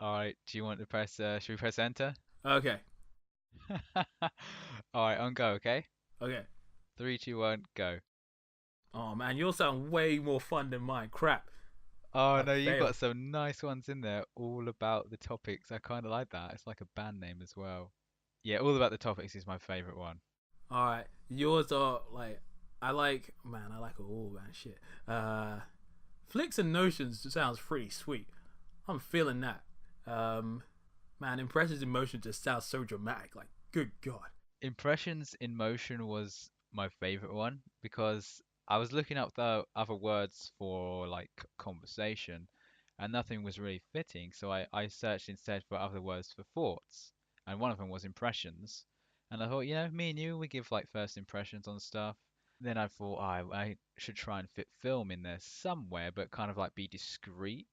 All right. Do you want to press? Should we press enter? Okay, All right. On go. Okay. okay. Three, two, one, go. Oh man, yours sound way more fun than mine. Crap, Oh I no, you got failed. some nice ones in there, all about the topics. I kind of like that. It's like a band name as well. Yeah, all about the topics is my favorite one. All right, yours are like, I like all man shit. Uh, Flicks and Notions sounds pretty sweet. I'm feeling that. Um, Man, Impressions in Motion just sounds so dramatic. Like, good god. Impressions in motion was my favorite one because I was looking up the other words for like conversation and nothing was really fitting. So I searched instead for other words for thoughts. And one of them was impressions. And I thought, me and you, we give like first impressions on stuff. Then I thought, I should try and fit film in there somewhere, but kind of like be discreet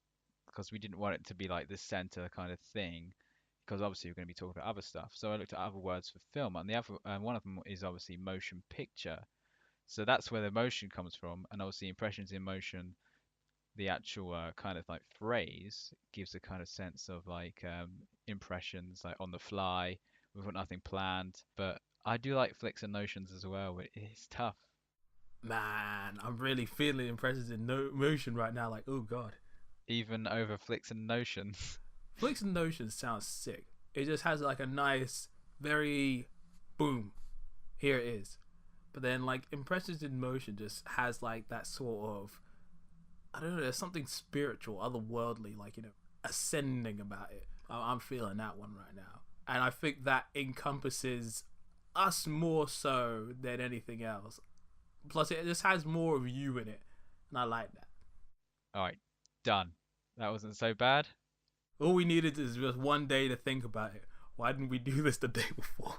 because we didn't want it to be like the center kind of thing because obviously we're going to be talking about other stuff. So I looked at other words for film, and the other one of them is obviously motion picture. So that's where the motion comes from, and obviously impressions in motion, the actual kind of like phrase gives a kind of sense of like impressions like on the fly. We've got nothing planned, but I do like flicks and notions as well. It's tough, Man, I'm really feeling Impressions in Motion right now. Like, oh god. even over flicks and notions. Flicks and Notions sounds sick. It just has like a nice, very boom. Here it is. But then like Impressions in Motion just has like that sort of, I don't know, there's something spiritual, otherworldly, like ascending about it. I'm feeling that one right now, and I think that encompasses us more so than anything else. Plus, it just has more of you in it, and I like that. All right, done. That wasn't so bad. All we needed is just one day to think about it. Why didn't we do this the day before?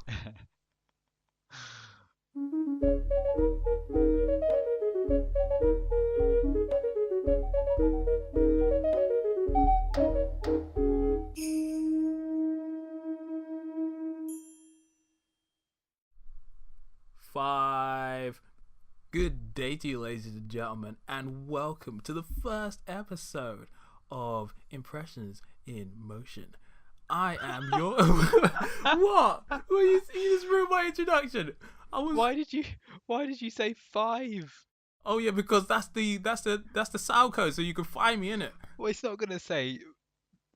5. Good day to you, ladies and gentlemen, and welcome to the first episode of Impressions in Motion. I am your. What? Well, you just ruined my introduction. I was. Why did you why did you say five? Oh yeah, because that's the sound code, so you can find me in it. Well, it's not gonna say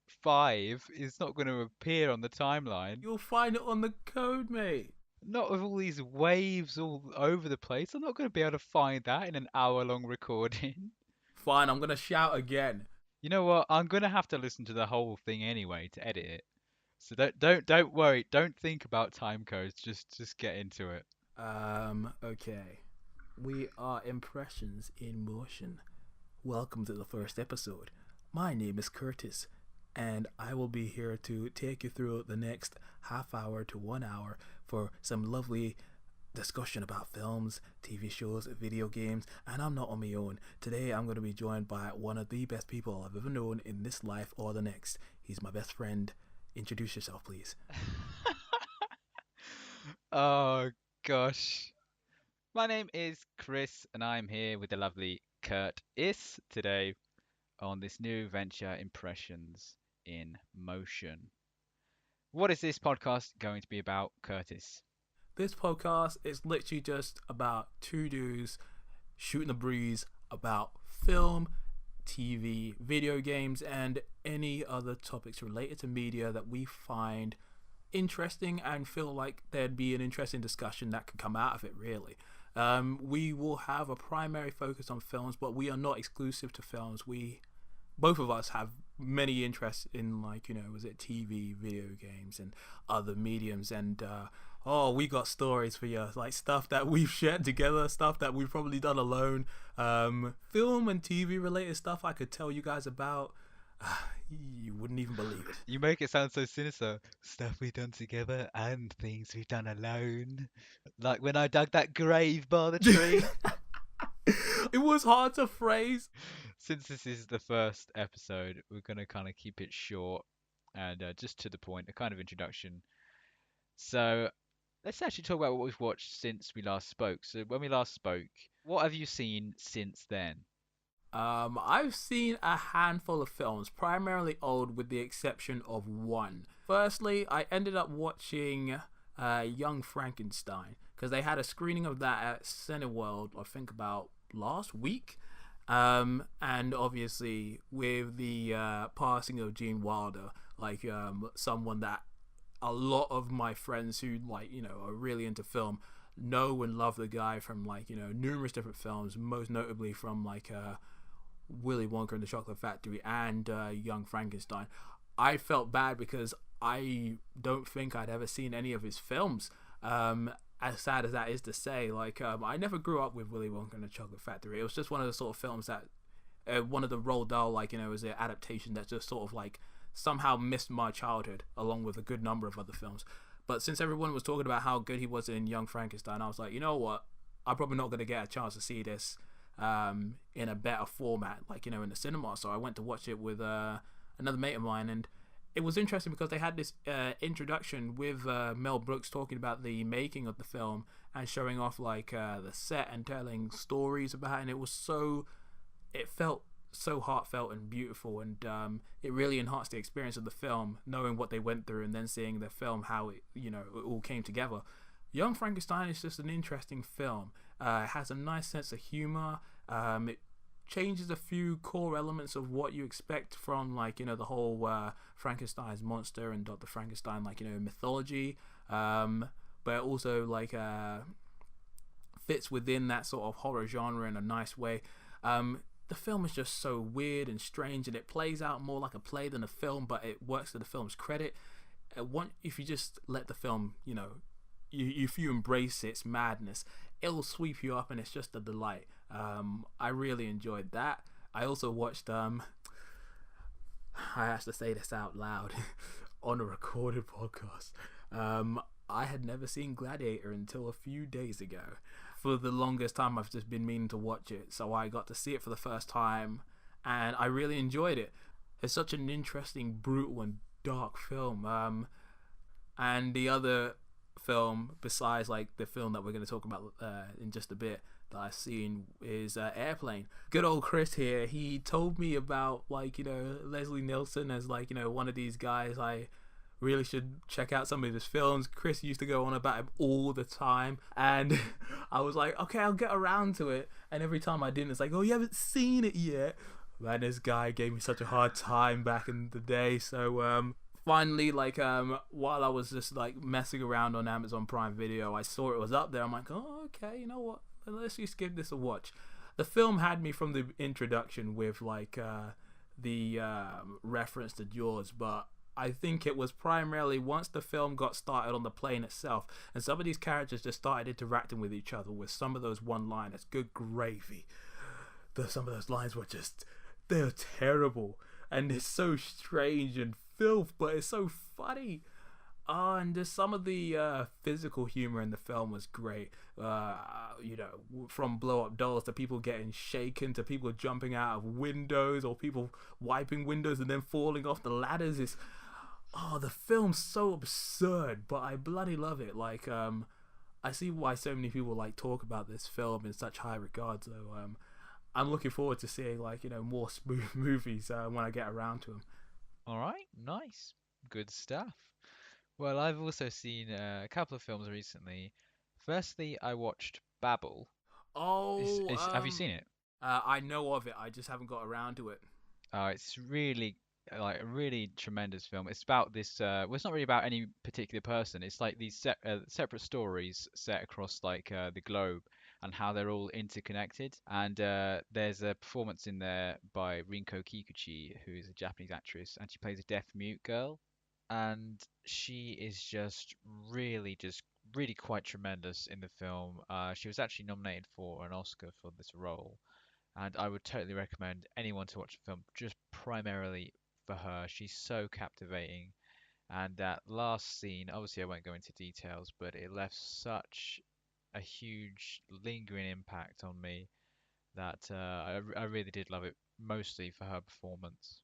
five. It's not gonna appear on the timeline. You'll find it on the code, mate. Not with all these waves all over the place. I'm not gonna be able to find that in an hour-long recording. Fine, I'm gonna shout again. You know what? I'm gonna have to listen to the whole thing anyway to edit it. So don't worry. Don't think about time codes. Just get into it. Okay. We are Impressions in Motion. Welcome to the first episode. My name is Curtis, and I will be here to take you through the next half hour to 1 hour for some lovely discussion about films, TV shows, video games, and I'm not on my own. Today I'm going to be joined by one of the best people I've ever known in this life or the next. He's my best friend. Introduce yourself, please. Oh gosh. My name is Chris, and I'm here with the lovely Kurt Is today on this new venture, Impressions in Motion. What is this podcast going to be about, Curtis? This podcast is literally just about two dudes shooting the breeze about film, TV, video games, and any other topics related to media that we find interesting and feel like there'd be an interesting discussion that could come out of it, really. We will have a primary focus on films, but we are not exclusive to films. Both of us have many interests in, like, was it TV, video games, and other mediums, and oh, we got stories for you, like stuff that we've shared together, stuff that we've probably done alone, film and TV related stuff I could tell you guys about. You wouldn't even believe it. You make it sound so sinister. Stuff we've done together and things we've done alone. Like when I dug that grave by the tree. It was hard to phrase. Since this is the first episode, we're going to kind of keep it short and just to the point, a kind of introduction. So let's actually talk about what we've watched since we last spoke. So when we last spoke, what have you seen since then? I've seen a handful of films, primarily old, with the exception of one. Firstly, I ended up watching Young Frankenstein because they had a screening of that at Cineworld, I think about last week. And obviously, with the passing of Gene Wilder, someone that a lot of my friends who are really into film know and love the guy from numerous different films, most notably from Willy Wonka and the Chocolate Factory and Young Frankenstein. I felt bad because I don't think I'd ever seen any of his films. As sad as that is to say, I never grew up with Willy Wonka and the Chocolate Factory. It was just one of the sort of films that one of the Roald Dahl was an adaptation that just sort of somehow missed my childhood along with a good number of other films. But since everyone was talking about how good he was in Young Frankenstein, I was like, you know what? I'm probably not going to get a chance to see this in a better format, in the cinema. So I went to watch it with another mate of mine, and it was interesting because they had this introduction with Mel Brooks talking about the making of the film and showing off the set and telling stories about it, and it felt so heartfelt and beautiful, and it really enhanced the experience of the film, knowing what they went through and then seeing the film how it all came together. Young Frankenstein is just an interesting film. It has a nice sense of humor. It changes a few core elements of what you expect from the whole Frankenstein's monster and Dr. Frankenstein mythology, but it also fits within that sort of horror genre in a nice way. The film is just so weird and strange, and it plays out more like a play than a film, but it works to the film's credit. If you just let the film, if you embrace its madness, it'll sweep you up, and it's just a delight. I really enjoyed that. I also watched I have to say this out loud on a recorded podcast. I had never seen Gladiator until a few days ago. For the longest time, I've just been meaning to watch it, so I got to see it for the first time, and I really enjoyed it. It's such an interesting, brutal, and dark film. And the other film, besides the film that we're going to talk about in just a bit, that I've seen is Airplane. Good old Chris here. He told me about Leslie Nielsen as one of these guys I really should check out some of his films. Chris used to go on about him all the time, and I was like, okay, I'll get around to it. And every time I didn't, it's like, oh, you haven't seen it yet. Man, this guy gave me such a hard time back in the day. So finally, while I was just messing around on Amazon Prime Video, I saw it was up there. I'm like, oh, okay, you know what? Let's just give this a watch. The film had me from the introduction with the reference to Jaws, but I think it was primarily once the film got started on the plane itself, and some of these characters just started interacting with each other with some of those one-liners. Good gravy. Some of those lines were they're terrible, and it's so strange and filth, but it's so funny. And just some of the physical humor in the film was great. From blow up dolls to people getting shaken to people jumping out of windows or people wiping windows and then falling off the ladders. The film's so absurd, but I bloody love it. I see why so many people talk about this film in such high regard. So I'm looking forward to seeing more smooth movies when I get around to them. All right, nice, good stuff. Well, I've also seen a couple of films recently. Firstly, I watched Babel. Oh, Have you seen it? I know of it. I just haven't got around to it. It's really like a really tremendous film. It's about this. Well, it's not really about any particular person. It's like these separate stories set across the globe and how they're all interconnected. And there's a performance in there by Rinko Kikuchi, who is a Japanese actress, and she plays a deaf mute girl. And she is just really quite tremendous in the film. She was actually nominated for an Oscar for this role, and I would totally recommend anyone to watch the film just primarily for her. She's so captivating, and that last scene, obviously I won't go into details, but it left such a huge lingering impact on me that I really did love it, mostly for her performance.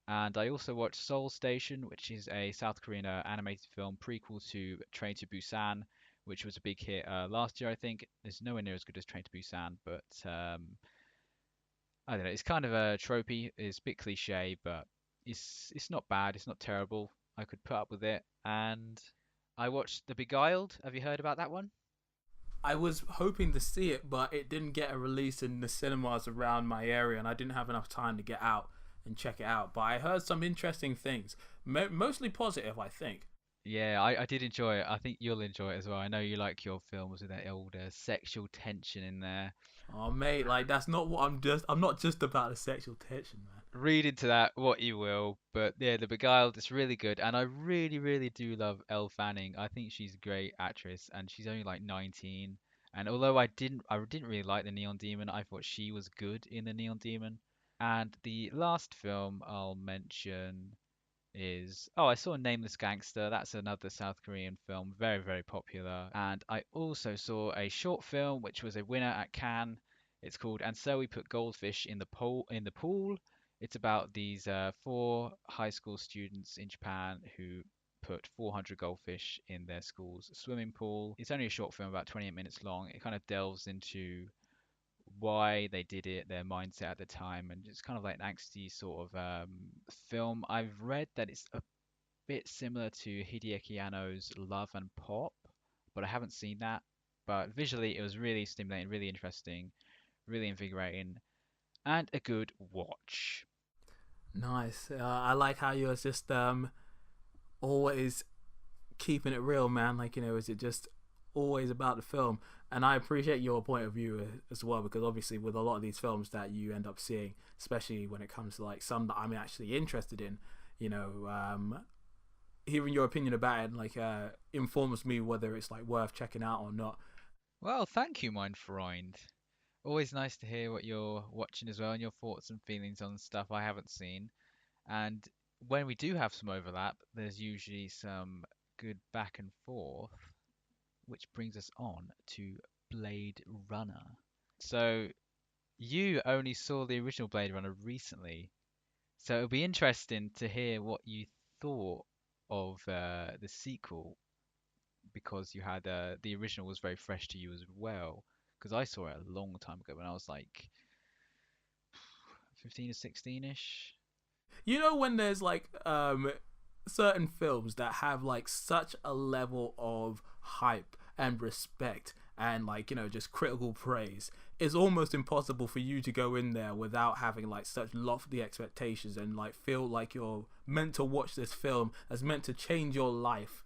And I also watched Seoul Station, which is a South Korean animated film prequel to Train to Busan, which was a big hit last year, I think. It's nowhere near as good as Train to Busan, but I don't know. It's kind of a tropey. It's a bit cliche, but it's not bad. It's not terrible. I could put up with it. And I watched The Beguiled. Have you heard about that one? I was hoping to see it, but it didn't get a release in the cinemas around my area, and I didn't have enough time to get out and check it out. But I heard some interesting things, mostly positive, I think. Yeah, I did enjoy it. I think you'll enjoy it as well. I know you like your films with that old sexual tension in there. Oh, mate, like that's not what I'm just. I'm not just about the sexual tension, man. Read into that what you will, but yeah, The Beguiled is really good, and I really, really do love Elle Fanning. I think she's a great actress, and she's only like 19. And although I didn't really like the Neon Demon, I thought she was good in the Neon Demon. And the last film I'll mention is I saw Nameless Gangster. That's another South Korean film, very, very popular. And I also saw a short film which was a winner at Cannes. It's called And So We Put Goldfish in the Pool. It's about these four high school students in Japan who put 400 goldfish in their school's swimming pool. It's only a short film, about 28 minutes long. It kind of delves into why they did it, their mindset at the time, and it's kind of like an angsty sort of film. I've read that it's a bit similar to Hideaki Anno's Love and Pop, but I haven't seen that. But visually, it was really stimulating, really interesting, really invigorating, and a good watch. Nice. I like how you're just always keeping it real, man. Like, is it just always about the film? And I appreciate your point of view as well, because obviously with a lot of these films that you end up seeing, especially when it comes to like some that I'm actually interested in, you know, hearing your opinion about it like informs me whether it's like worth checking out or not. Well, thank you, mein Freund. Always nice to hear what you're watching as well and your thoughts and feelings on stuff I haven't seen. And when we do have some overlap, there's usually some good back and forth, which brings us on to Blade Runner. So you only saw the original Blade Runner recently, so it'll be interesting to hear what you thought of the sequel because you had the original was very fresh to you as well. Because I saw it a long time ago when I was like 15 or 16-ish. When there's like certain films that have like such a level of hype and respect and like just critical praise, it's almost impossible for you to go in there without having like such lofty expectations and like feel like you're meant to watch this film as meant to change your life.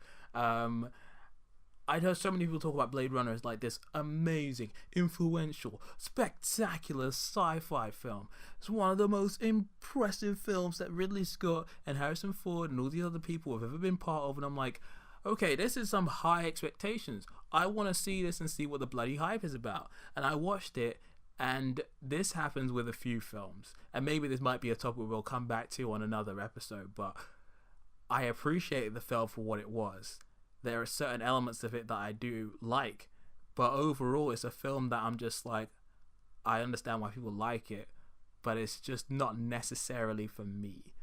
I heard so many people talk about Blade Runner as like this amazing, influential, spectacular sci-fi film. It's one of the most impressive films that Ridley Scott and Harrison Ford and all the other people have ever been part of. And I'm like, okay, this is some high expectations. I want to see this and see what the bloody hype is about. And I watched it, and this happens with a few films. And maybe this might be a topic we'll come back to on another episode, but I appreciate the film for what it was. There are certain elements of it that I do like, but overall, it's a film that I'm just like, I understand why people like it, but it's just not necessarily for me.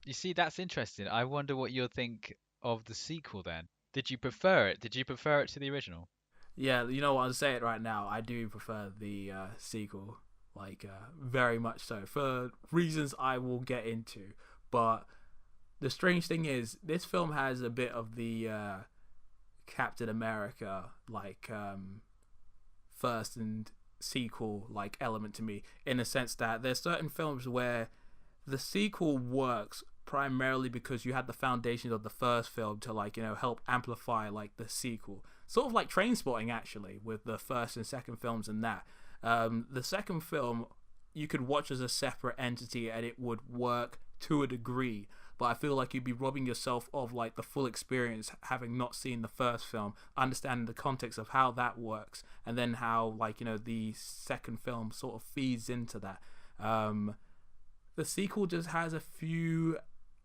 You see, that's interesting. I wonder what you'll think of the sequel then. Did you prefer it? Did you prefer it to the original? Yeah, you know what? I'll say it right now. I do prefer the sequel, like very much so, for reasons I will get into. But the strange thing is, this film has a bit of the Captain America like first and sequel like element to me, in a sense that there's certain films where the sequel works primarily because you had the foundations of the first film to like help amplify like the sequel, sort of like Trainspotting actually, with the first and second films. And that the second film you could watch as a separate entity and it would work to a degree, but I feel like you'd be robbing yourself of like the full experience having not seen the first film, understanding the context of how that works, and then how like the second film sort of feeds into that. The sequel just has a few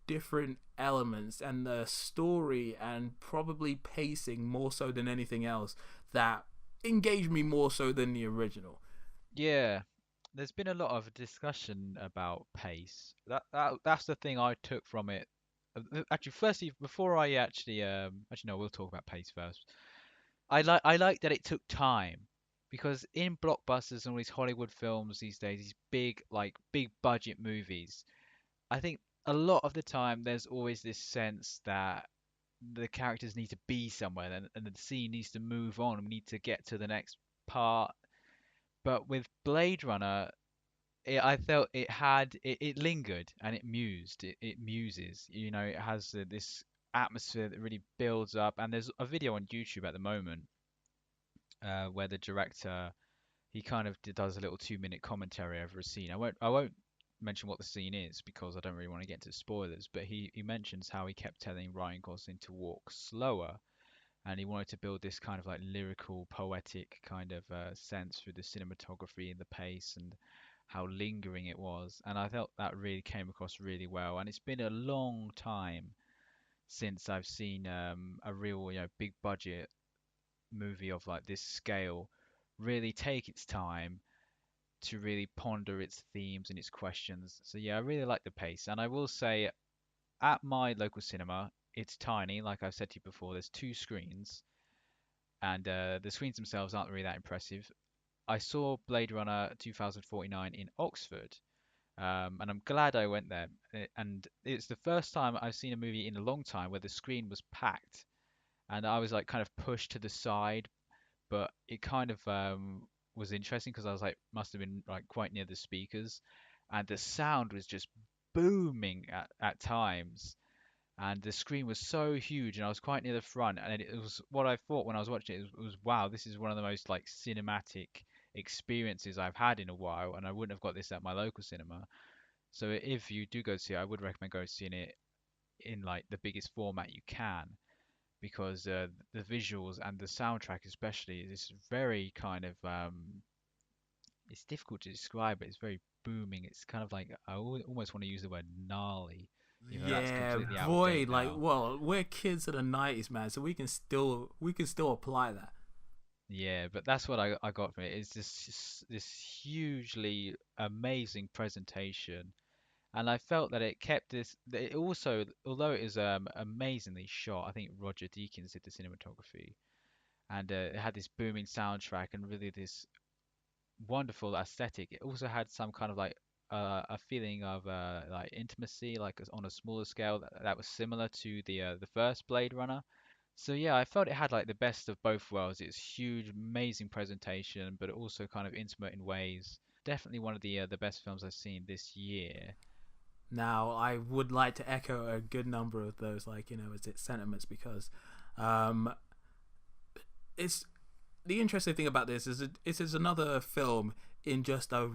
different elements, and the story and probably pacing more so than anything else that engage me more so than the original. Yeah, there's been a lot of discussion about pace. That's the thing I took from it. Actually, firstly, before I actually no, we'll talk about pace first. I like that it took time because in blockbusters and all these Hollywood films these days, these big budget movies, I think a lot of the time there's always this sense that the characters need to be somewhere and the scene needs to move on. We need to get to the next part. But with Blade Runner, I felt it lingered and it mused. It muses. You know, it has this atmosphere that really builds up. And there's a video on YouTube at the moment where the director he kind of does a little 2 minute commentary over a scene. I won't mention what the scene is because I don't really want to get into spoilers. But he mentions how he kept telling Ryan Gosling to walk slower, and he wanted to build this kind of like lyrical, poetic kind of sense through the cinematography and the pace and how lingering it was. And I felt that really came across really well. And it's been a long time since I've seen a real, big budget movie of like this scale really take its time to really ponder its themes and its questions. So yeah, I really like the pace. And I will say at my local cinema, it's tiny. Like I've said to you before, there's two screens, and the screens themselves aren't really that impressive. I saw Blade Runner 2049 in Oxford, and I'm glad I went there. And it's the first time I've seen a movie in a long time where the screen was packed, and I was like kind of pushed to the side, but it kind of was interesting because I was like, must have been like quite near the speakers, and the sound was just booming at times, and the screen was so huge, and I was quite near the front, and it was what I thought when I was watching it. It was wow, this is one of the most like cinematic experiences I've had in a while, and I wouldn't have got this at my local cinema. So if you do go see it, I would recommend going seeing it in like the biggest format you can, because the visuals and the soundtrack especially is very kind of it's difficult to describe, but it's very booming. It's kind of like almost want to use the word gnarly, even though that's Yeah, completely out of boy, date like, now. well, we're kids of the '90s, man, so we can still apply that. Yeah, but that's what I got from it. It's this hugely amazing presentation, and I felt that it kept this. That it also, although it is amazingly shot, I think Roger Deakins did the cinematography, and it had this booming soundtrack and really this wonderful aesthetic. It also had some kind of like a feeling of like intimacy, like on a smaller scale that was similar to the first Blade Runner. So yeah, I felt it had like the best of both worlds. It's huge, amazing presentation, but also kind of intimate in ways. Definitely one of the best films I've seen this year. Now, I would like to echo a good number of those, like, is it sentiments, because um, it's the interesting thing about this is it is another film in just a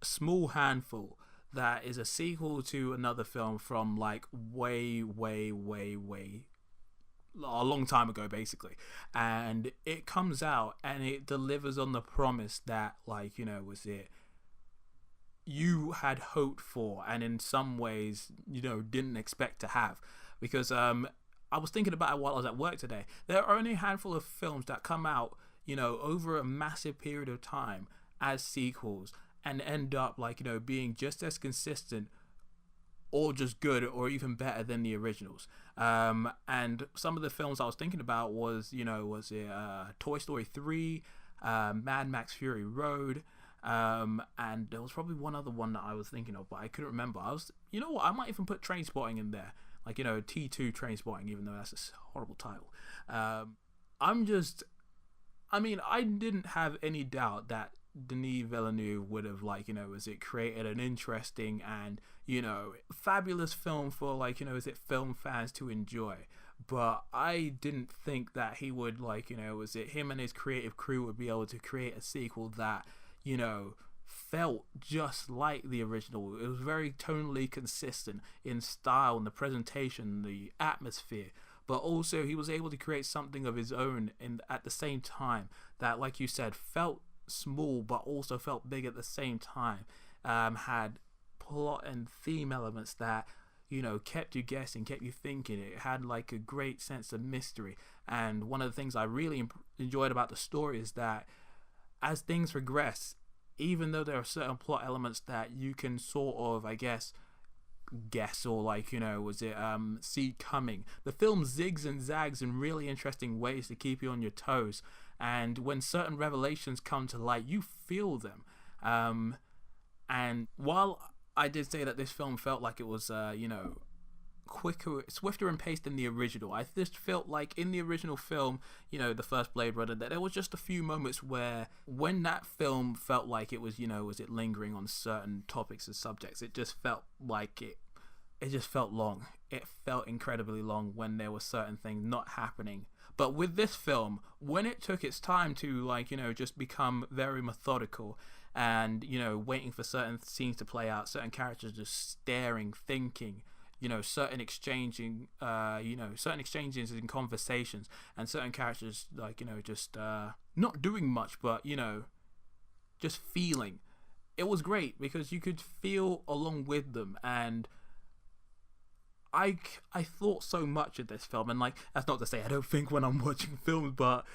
small handful that is a sequel to another film from like way, way, way, way a long time ago, basically, and it comes out and it delivers on the promise that, like, was it you had hoped for, and in some ways, didn't expect to have, because I was thinking about it while I was at work today. There are only a handful of films that come out, over a massive period of time as sequels and end up, like, being just as consistent or just good or even better than the originals. And some of the films I was thinking about was it Toy Story 3, Mad Max Fury Road, and there was probably one other one that I was thinking of, but I couldn't remember. You know what, I might even put Trainspotting in there, like, T2 Trainspotting, even though that's a horrible title. I'm just, I mean, I didn't have any doubt that Denis Villeneuve would have, like, created an interesting and, fabulous film for, like, film fans to enjoy. But I didn't think that he would, like, him and his creative crew would be able to create a sequel that, felt just like the original. It was very tonally consistent in style and the presentation, the atmosphere, but also he was able to create something of his own at the same time that, like you said, felt small but also felt big at the same time. Had plot and theme elements that kept you guessing, kept you thinking. It had like a great sense of mystery, and one of the things I really enjoyed about the story is that as things progress, even though there are certain plot elements that you can sort of, I guess, guess or like was it see coming. The film zigs and zags in really interesting ways to keep you on your toes, and when certain revelations come to light, you feel them. Um, and while I did say that this film felt like it was quicker, swifter and paced than the original. I just felt like in the original film, the first Blade Runner, that there was just a few moments where when that film felt like it was, was it lingering on certain topics and subjects, it just felt like it just felt long. It felt incredibly long when there were certain things not happening. But with this film, when it took its time to just become very methodical and waiting for certain scenes to play out, certain characters just staring, thinking, certain exchanges in conversations, and certain characters just not doing much, but just feeling. It was great because you could feel along with them, and I thought so much of this film, and like that's not to say I don't think when I'm watching films, but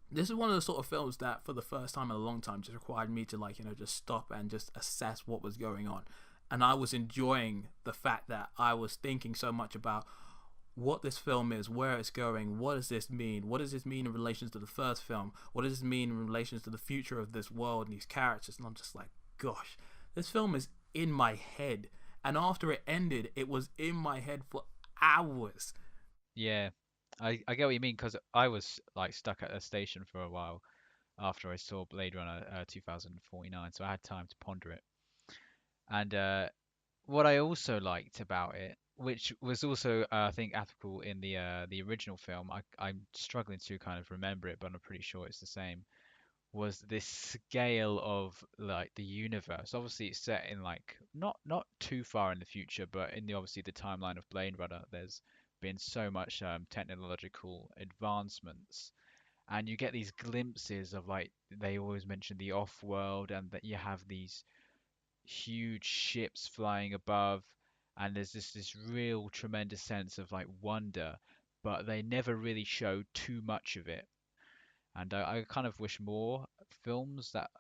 this is one of the sort of films that for the first time in a long time just required me to just stop and just assess what was going on. And I was enjoying the fact that I was thinking so much about what this film is, where it's going, what does this mean, what does this mean in relation to the first film, what does this mean in relation to the future of this world and these characters. And I'm just like, gosh, this film is in my head. And after it ended, it was in my head for hours. Yeah, I get what you mean because I was like stuck at a station for a while after I saw Blade Runner 2049, so I had time to ponder it. And what I also liked about it, which was also I think applicable in the original film, I'm struggling to kind of remember it, but I'm pretty sure it's the same. Was this scale of like the universe? Obviously, it's set in like not too far in the future, but in the obviously the timeline of Blade Runner, there's been so much technological advancements, and you get these glimpses of like they always mention the off-world, and that you have these huge ships flying above, and there's this real tremendous sense of like wonder, but they never really show too much of it. And I kind of wish more films that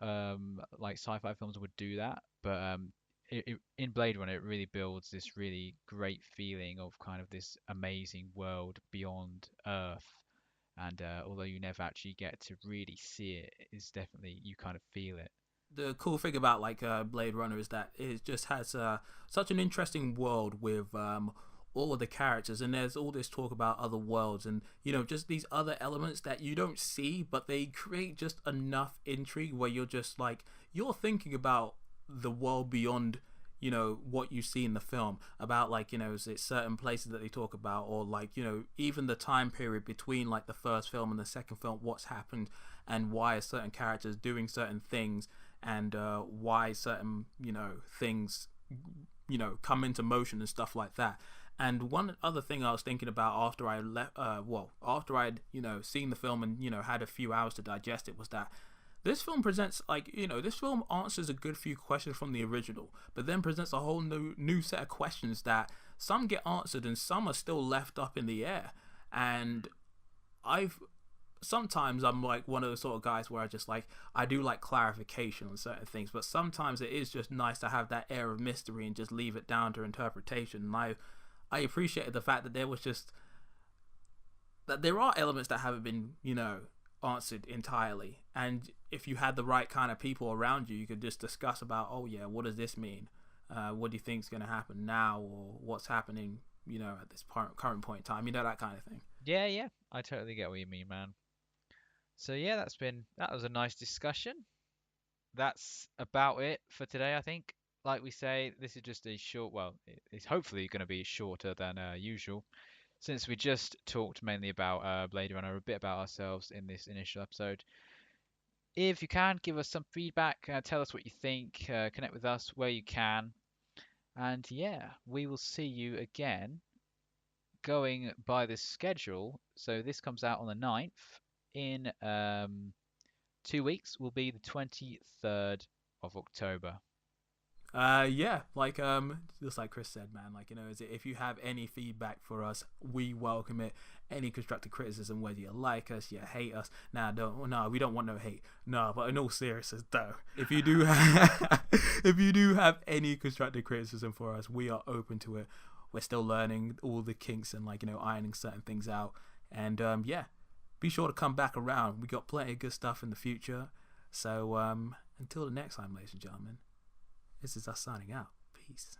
like sci-fi films would do that. But in Blade Runner, it really builds this really great feeling of kind of this amazing world beyond Earth. And although you never actually get to really see it, it's definitely you kind of feel it. The cool thing about Blade Runner is that it just has such an interesting world with all of the characters, and there's all this talk about other worlds, and just these other elements that you don't see, but they create just enough intrigue where you're just like you're thinking about the world beyond what you see in the film, about is it certain places that they talk about, or even the time period between like the first film and the second film, what's happened and why are certain characters doing certain things, and why certain things come into motion and stuff like that. And one other thing I was thinking about after I left, after I'd seen the film and had a few hours to digest it, was that this film presents this film answers a good few questions from the original, but then presents a whole new set of questions that some get answered and some are still left up in the air. And I've sometimes I'm like one of those sort of guys where I do like clarification on certain things, but sometimes it is just nice to have that air of mystery and just leave it down to interpretation. And I appreciated the fact that there are elements that haven't been answered entirely, and if you had the right kind of people around you, you could just discuss about, oh yeah, what does this mean, what do you think is going to happen now, or what's happening at this current point in time, that kind of thing. Yeah, yeah, I totally get what you mean, man. So yeah, that was a nice discussion. That's about it for today, I think. Like we say, this is just a short, well, it's hopefully going to be shorter than usual, since we just talked mainly about Blade Runner, a bit about ourselves in this initial episode. If you can, give us some feedback, tell us what you think, connect with us where you can, and yeah, we will see you again going by this schedule. So this comes out on the 9th. In 2 weeks will be the 23rd of October. Yeah, like just like Chris said, man, like, you know, if you have any feedback for us, we welcome it. Any constructive criticism, whether you like us, you hate us. Nah, don't. No, we don't want no hate. No, but in all seriousness, though, if you do, if you do have any constructive criticism for us, we are open to it. We're still learning all the kinks and, like, you know, ironing certain things out. And yeah, be sure to come back around. We got plenty of good stuff in the future. So until the next time, ladies and gentlemen. This is us signing out. Peace.